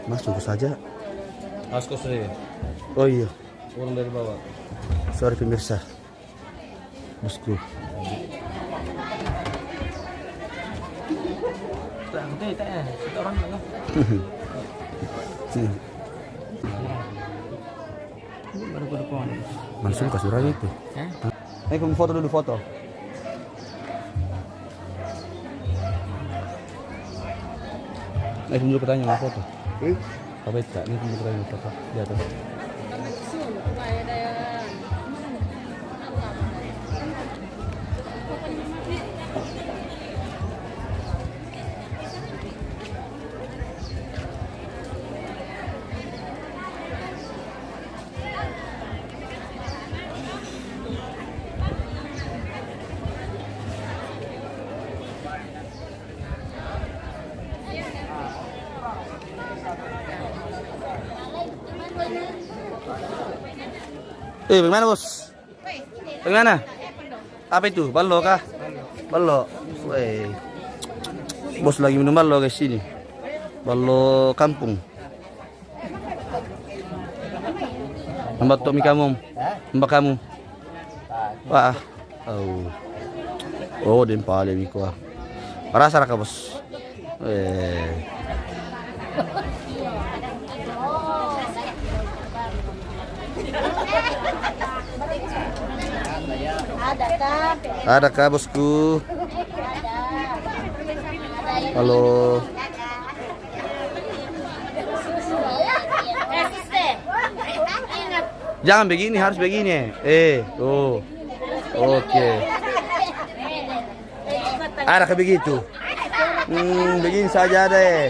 Mas, tunggu saja. Mas Kusri. Oh iya, Turun dari bawah. sorry pemirsa. Bosku. Langsung kasih orang itu. Ayo kamu foto dulu foto. Ayo kamu dulu ketanya mau foto. Apa itu? Ini kamu ketanya mau foto di atas. Bagaimana bos? Bagaimana? Apa itu? Ballo kah? Ballo. Weh. Bos lagi minum ballo guys ini. Ballo kampung. Mbak Tomi kamu. Mbak kamu. Wah. Oh. Oh, dempal ini kuah. Rasa raka bos. Ada kah bosku? Halo. Jangan begini, harus begini. Tuh. Oke. Ada kah begitu? Begini saja deh.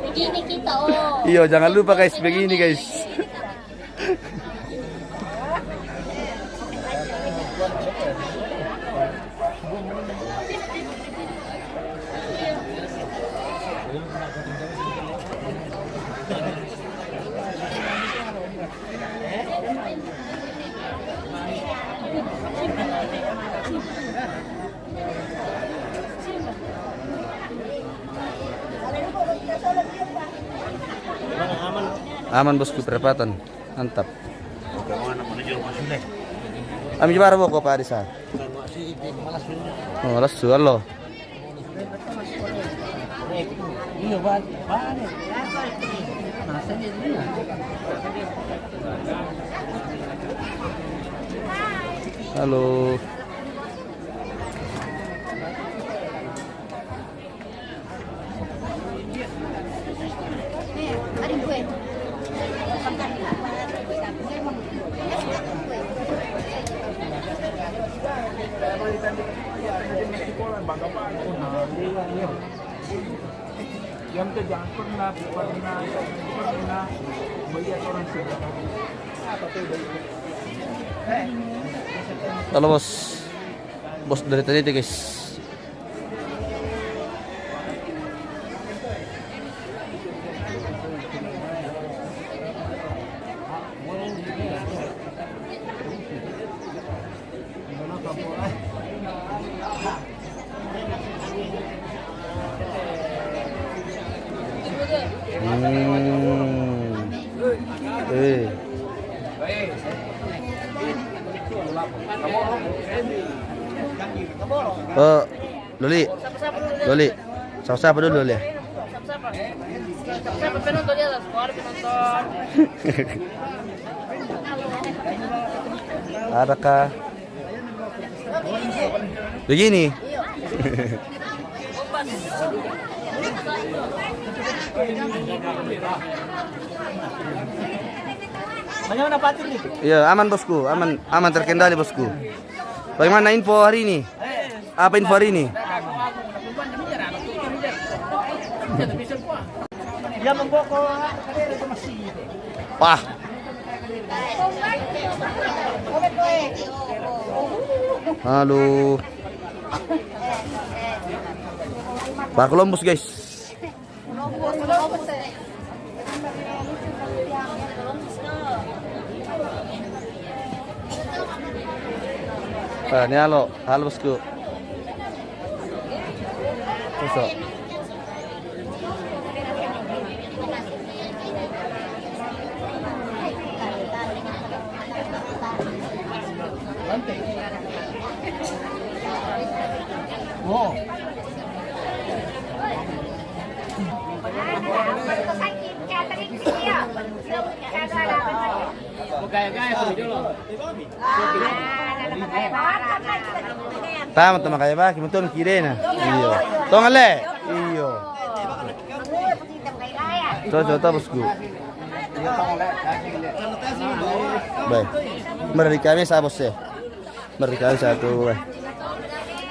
Begini kita, oh. Iya, jangan lupa guys, begini guys. Aman bosku, perapatan mantap. Ami jumpa mo ko pa sa. Oh, alas sualo. Halo. Yang itu jangan pernah melihat orang sebelah. Halo bos. Bos dari tadi tuh guys. Oh, Loli. Loli. Siapa dulu Loli? Siapa penonton di atas? Penonton. Adakah? Begini. Bagaimana Patin nih? Iya, aman bosku, aman terkendali bosku. Bagaimana info hari ini? Apa info hari ini? Dia membokong itu masih. Wah. Halo. Pak Columbus guys. Ini halo bosku. Besok. Oh. Tama kaya ba? Kimuton kire na. Iyo. Tongale. Iyo. Coba bosku. Baik. Mari kami sa bos eh. Mari kami satu.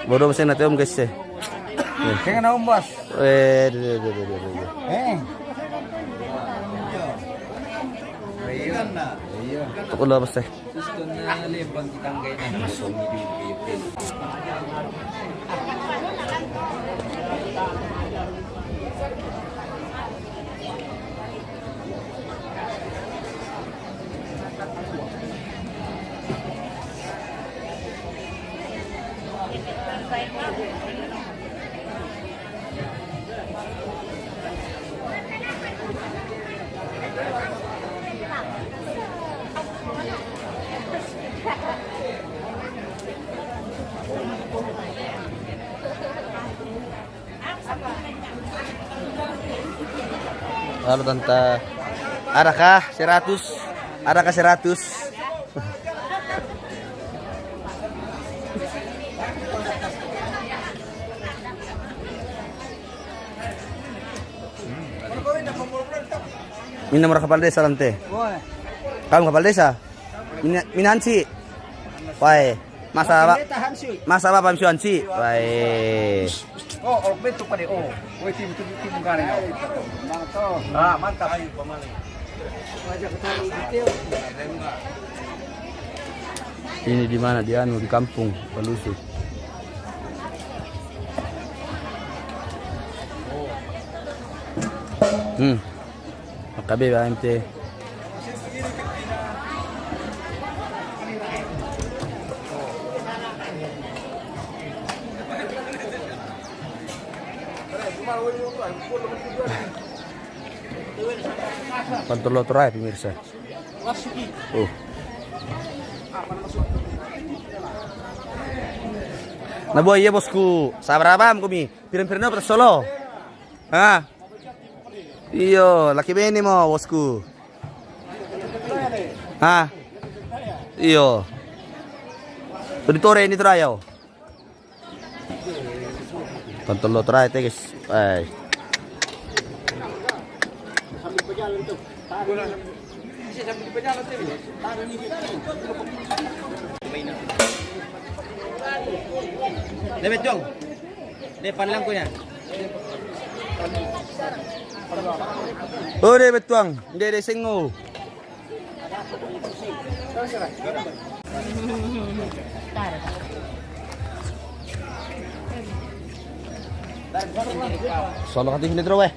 Bodoh mesin nanti om guys eh. Kaya na bos. Tukul lah bos eh. Halo tante, adakah 100? Adakah 100? Minum kapal desa tante. Kamu kapal desa? Minansi. Wai, masa apa pamsuansi? Wai. Oh, betul pada tim gare. Ah, mantap. Ini di mana? Di anu, di kampung Palusuk. Makabe ba MT? Pantolo try pemirsa. Oh. Nabuhay ya bosku. Sabarabam kami. Piring-piring na solo. Ha? Iyo, laki beni mo bosku. Ha? Iyo. Tuditore ini terayo. Pantolo try te guys. Ay. Lebet dong. Depan lang ko yan. Oh, deh betuang. Deh sengo. Solo kating litro weh.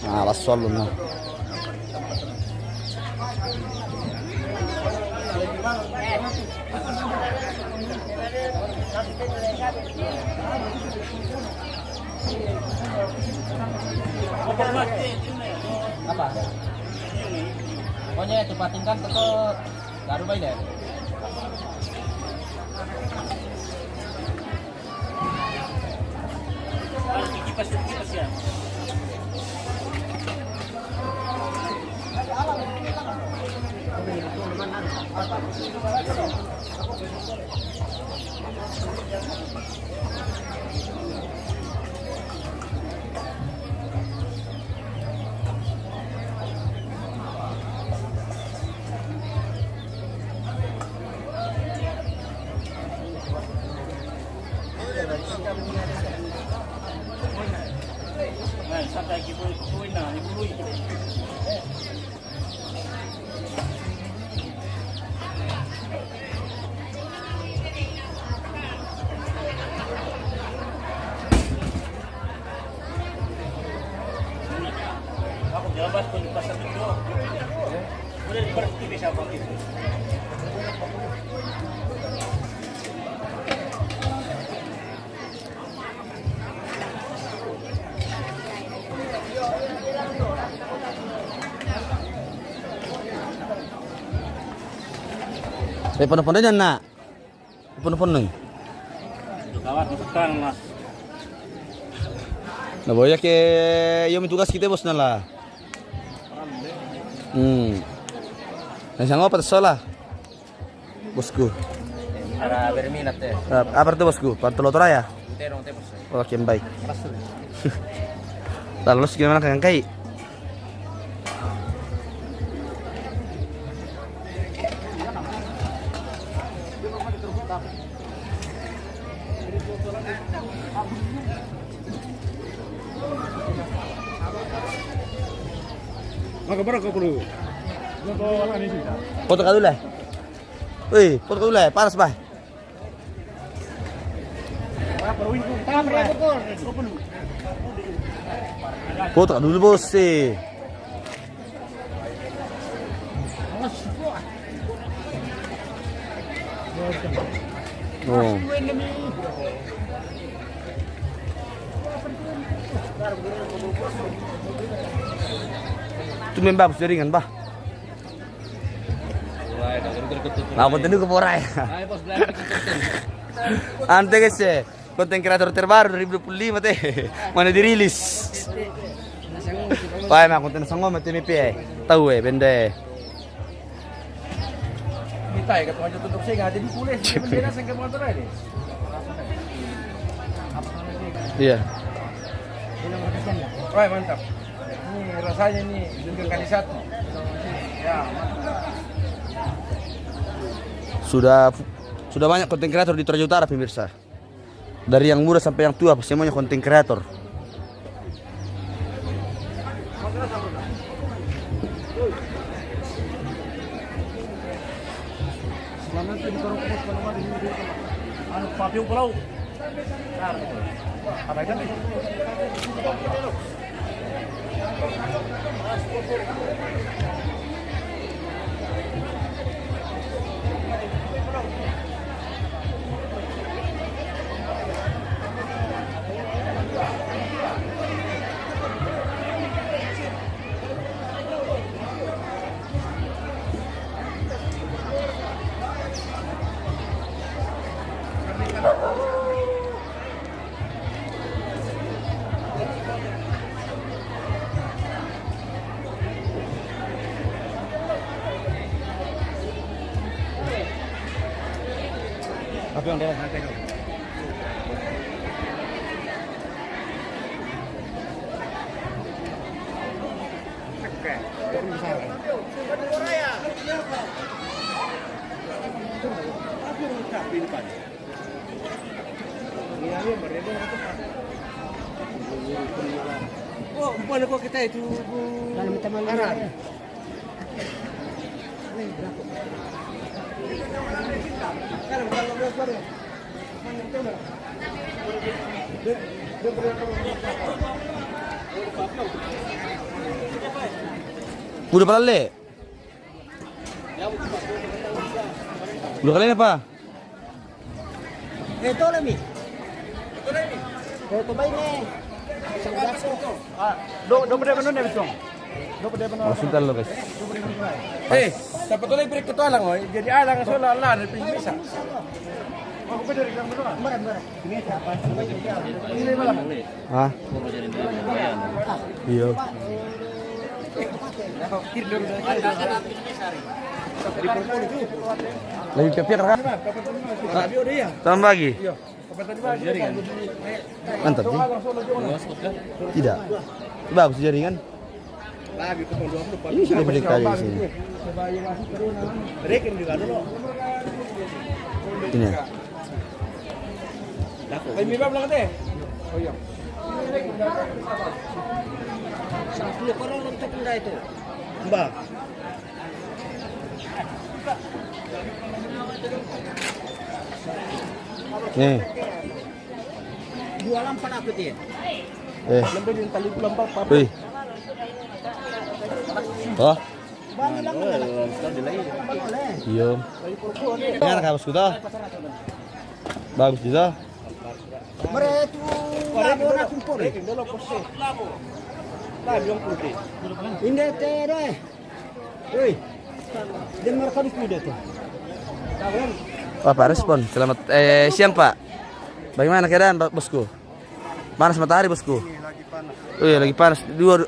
Ah, las solo no. Apa? Pokoknya dipatingkan ke Garu bayi deh. Kipas ya. Sampai ibu-ibuin nah, ibu-ibuin. Aku Pondok-pondok dyan na. Pondok-pondok. Kawan sekarang mas. Naboya ke yung may tugas kita bos na la. Nasang apa sola? Bosku. Para berminat ya. Apa itu bosku? Pantolotora ya? Terong tepos. Oke, baik. Lalu gimana kang kai? Maka berapa perlu? Foto ka dulu lah. Wih, foto ka dulu lah. Panas bah. Foto ka dulu bos sih. Oh. Itu membab jaringan bah. Aku tentu ke Porai. Ante guys, konten kreator terbaru 2025 teh. Mana dirilis? Wah, emang konten sanggup mati mipi. Tahu bende. Minta ya ketua aja tutup saya nggak ada di kulit. Bendera sengket motor aja. Iya. Wah, mantap. Ini rasanya nih jungkir kali satu. Ya. Sudah banyak konten kreator di Toraja Utara pemirsa. Dari yang muda sampai yang tua semuanya konten kreator. Papiu pulau. Apa itu? Apa yang dia santai dulu? Oh, bukan kok kita itu dalam teman-teman. Udah pala le. Udah kalian apa? Ito lami. Ito ba ini? Do pada penuh nih besok. Do pada penuh. Hospital lo guys. Dapat oleh break itu alang, jadi alang soal Allah dari bisa. Aku beda dari kamu doang. Benar. Ini siapa? Ini malam. Hah? Iya. Lagi kepiak kan? Tambah lagi. Mantap sih. Tidak. Bagus jaringan. Ini sudah berdek kali di sini. Ini. Ini berapa teh? Oh iya. Satu orang untuk benda itu. Mbak. Nih. Dua lampan aku dia. Wih. Oh. Iya. Gimana kamu suka? Bagus juga. Wah, Pak respon. Selamat siang, Pak. Bagaimana keadaan, Bosku? Panas matahari, Bosku. Oh iya, lagi panas.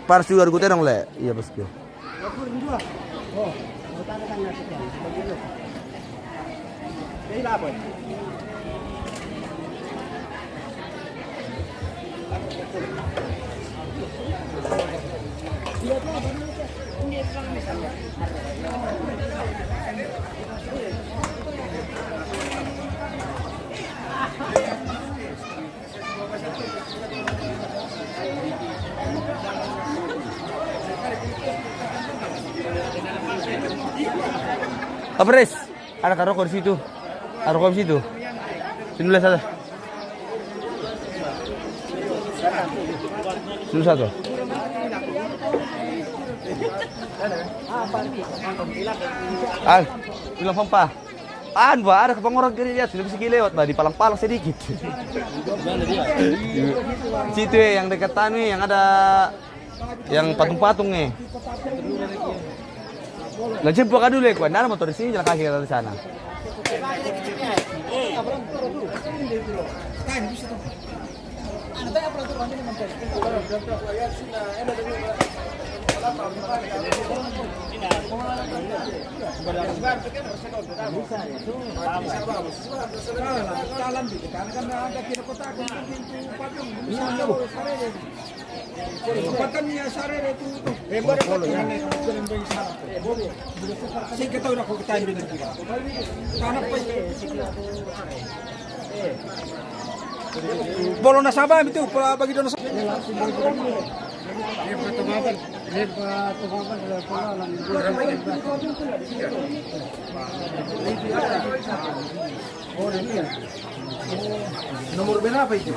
Panas juga regu terang, Le. Iya, Bosku. Apa Res? Ada rokok di situ. Ada rokok di situ. Sini dulu satu. Sini satu. Bilang pompa. Pak, ada orang kiri lihat sudah bisa lewat, Pak, di palang-palang sedikit. Situ yang dekat tani yang ada yang patung-patung nih. Nah, jemput dulu ya, kuat. Ada motor di sini, jalan kaki ke sana. Bolo na sama itu bagi dono. Nomor berapa itu?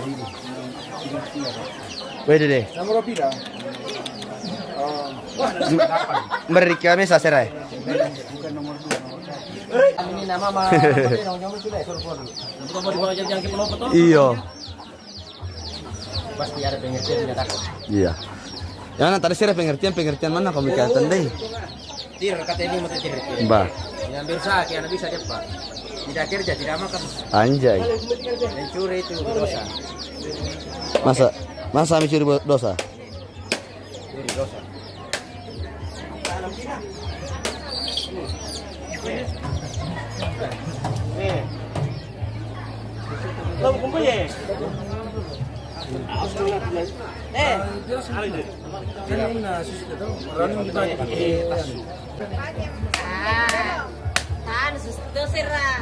Wede deh. Nomor pira? Beri kami saserai. Ini nama mah Iya. Pasti ada pengertian menyatakan. Iya. Yang mana tadi sih pengertian mana komunikasi deh. Tir kata ini mau tir. Mbak. Yang berusaha kian bisa cepat. Tidak kerja, tidak makan. Anjay. Mencuri itu dosa. Masa mencuri dosa? Curi dosa. Lalu kumpul ya.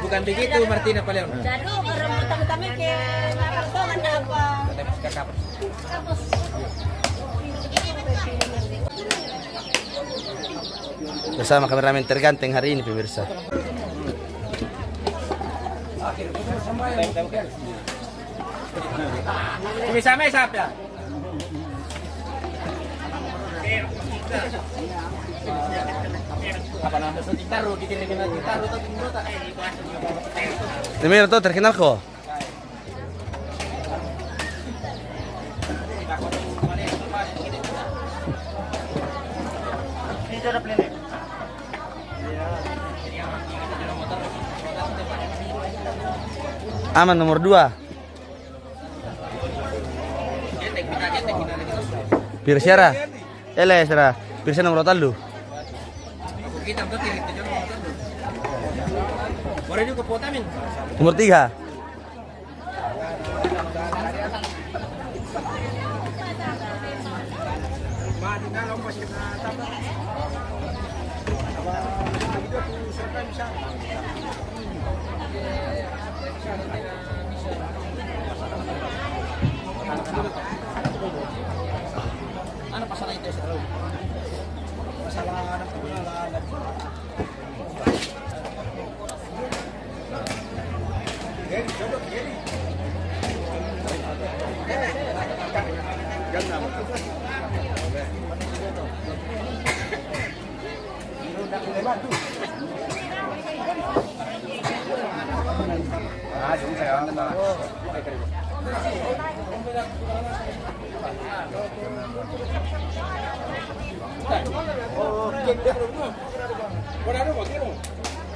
Bukan begitu Martina Paleon. Dadu, orang utang-utangnya ke naratongan apa? Bersama kameramen terganteng hari ini pemirsa. Bisa siapa? Apa nama taruh di kiri kiri taruh tak. Ini tuh terkenal kok. Aman nomor 2. Pirsiara. Sera. Pirsa nomor talu. Kita betul itu jangan motor. Boleh juga potamin. Nomor 3. Ano pasalan itu seru? Masalah anak kebenaran.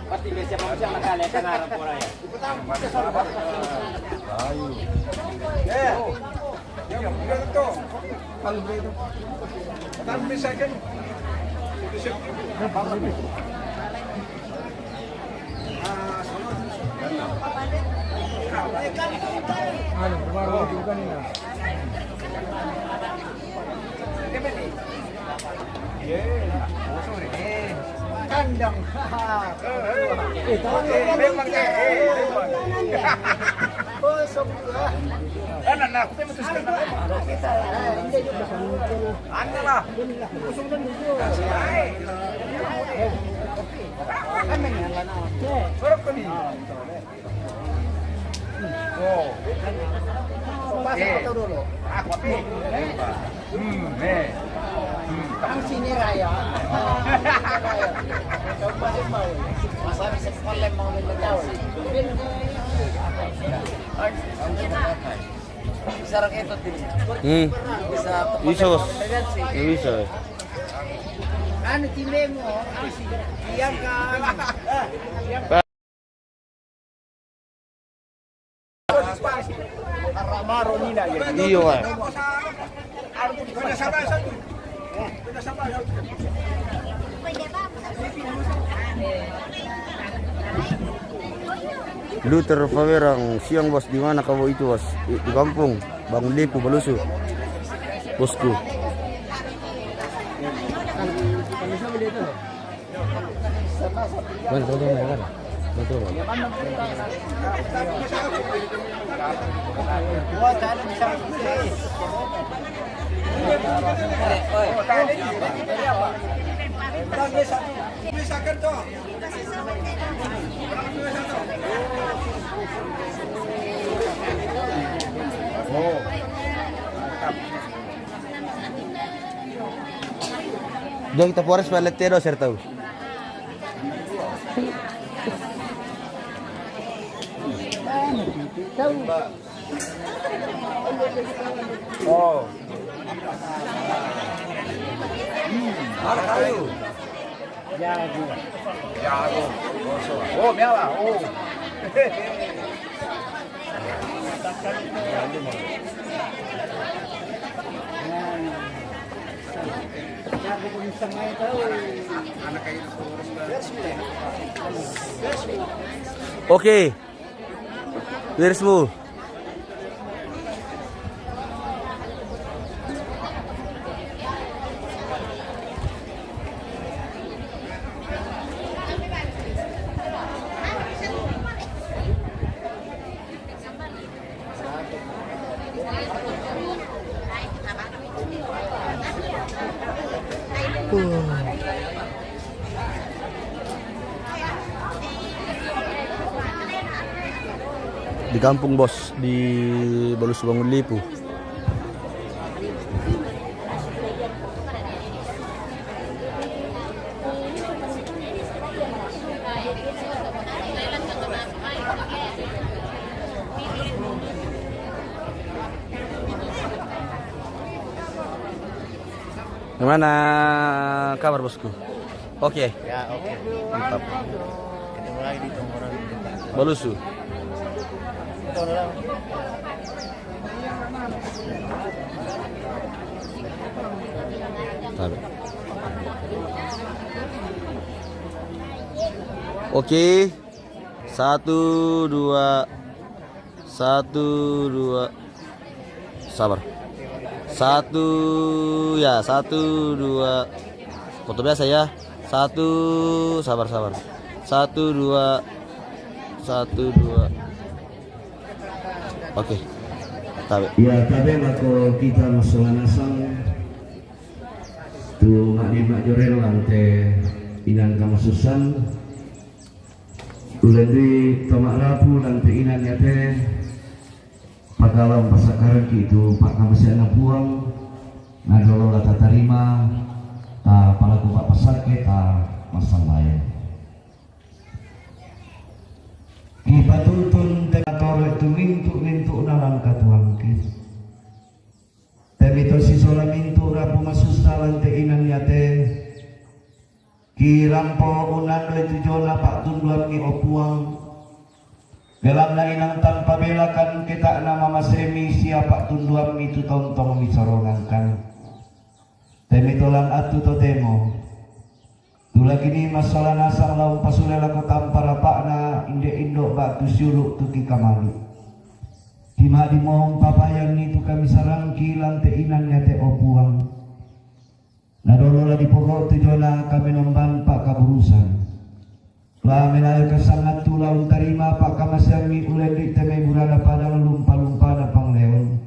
Pati biasa siya nakala sa harap mo rin. Kandang. Memang anak, kita memutuskan Anda lah. Oh. Pasok dulu. Aku ang siniraya. Masabi sa palim mga militaw. Sarang ito din. Isos. Bisa. Ano tinde mo? Iyang ka. Maro nila yan. Iyo nga. Luther Fawerang, siang bos, di mana kamu itu bos? Di kampung, Bangun Lipu, Balusu. Bosku. Dong kita puas paletero ser tahu. Oh. Mana kayu? Jago. Oh, mewah. Oh. Oke. Wirsmu. Di kampung bos di Balus Bangun Lipu. Gimana kabar bosku? Oke. Ya, oke. Mantap. Ketemu lagi di tongkrongan. Balusu. Oke. 1 2 1 2 sabar. 1 ya 1 2 foto biasa ya. 1 sabar 1 2 1 2 Oke. Tabe. Ya tabe mako kita masalah nasang tu mak jorel lante inan kamu susan ulendi tomak rapu lante inan yate pagalam pasakaran itu pak kamu siana buang ngadolo lata tarima ta palaku pak pasar kita masang lain patuntun tenatore tumintu-mintu na lang katuangkis. Temito si solamintu rapo masustalan te inan yate. Kirampo unando itu jona pak tunduan ni opuang. Gelam na inang tanpa belakan kita nama masemi siapa tunduan itu tontong mi sorongan kan. Temitolan atu to demo. Tula kini masalah nasang laung pasulela ko tampara pakna indo batu syuluk tuki kamali. Tima di mohong papayan itu kami sarang kilang te inannya te opuang. Nadolola di pokok tujona kami nomban pak kaburusan. Lah menayo kesangat tulang terima pak kamasyami ulen di teme burana padang lumpa-lumpa na pangleon.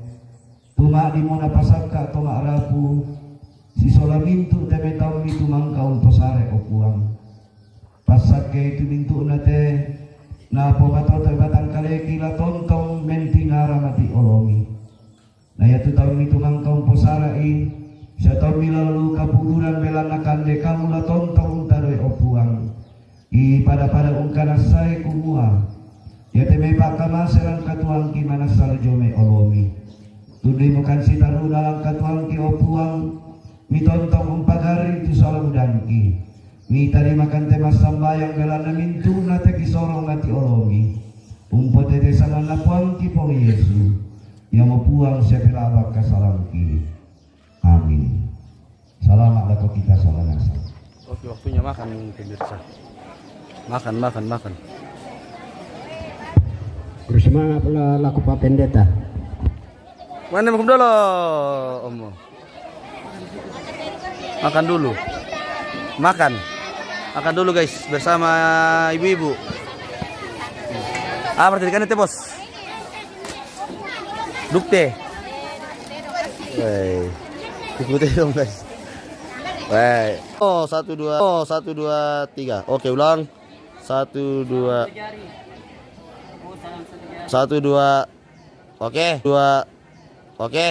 Tuma di mona pasaka toma rapu. Si solamintu teme taun itu mangkaun posare okuang. Pasak ke itu mintu nate na pomato terbatang kale kila tontong mentingara mati olomi. Na yatu taun itu mangkaun posare i. Sa taun milalu kapuduran belanakan de kamu la tontong taroy okuang. I pada ungkana saya kumua ya teme pak kama serang katuang ki mana salujome olomi tudui mukan sitaru dalam katuang ki opuang mi tontong umpagari tu salam danki mi tadi makan tema sambayang belana mintu nate ki sorong ngati olomi umpo tete sama napuang ki pong Yesu yang mau puang sepelabak kasalamki amin. Salamat lako kita salam nasa. Oke, waktunya makan pemirsa. Makan. Bersama pula laku Pak Pendeta. Mana makan dulu, Om? Makan dulu. Makan dulu guys bersama ibu-ibu. Apa tadi kan itu bos? Dukte. Woi, ikutin dong guys. Woi. Oh 1 2 3. Oke ulang. 1 2 Oke 2 Oke.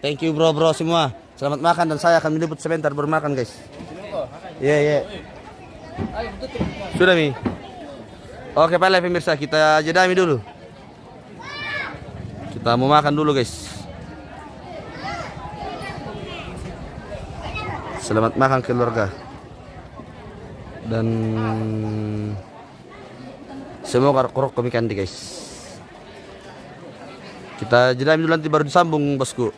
Thank you bro semua. Selamat makan dan saya akan menjemput sebentar bermakan guys. Iya. Sudah Mi. Oke Pak pemirsa kita jeda Mi dulu. Kita mau makan dulu guys. Selamat makan keluarga. Dan semoga korok kami kandi guys. Kita jeda dulu nanti baru disambung bosku.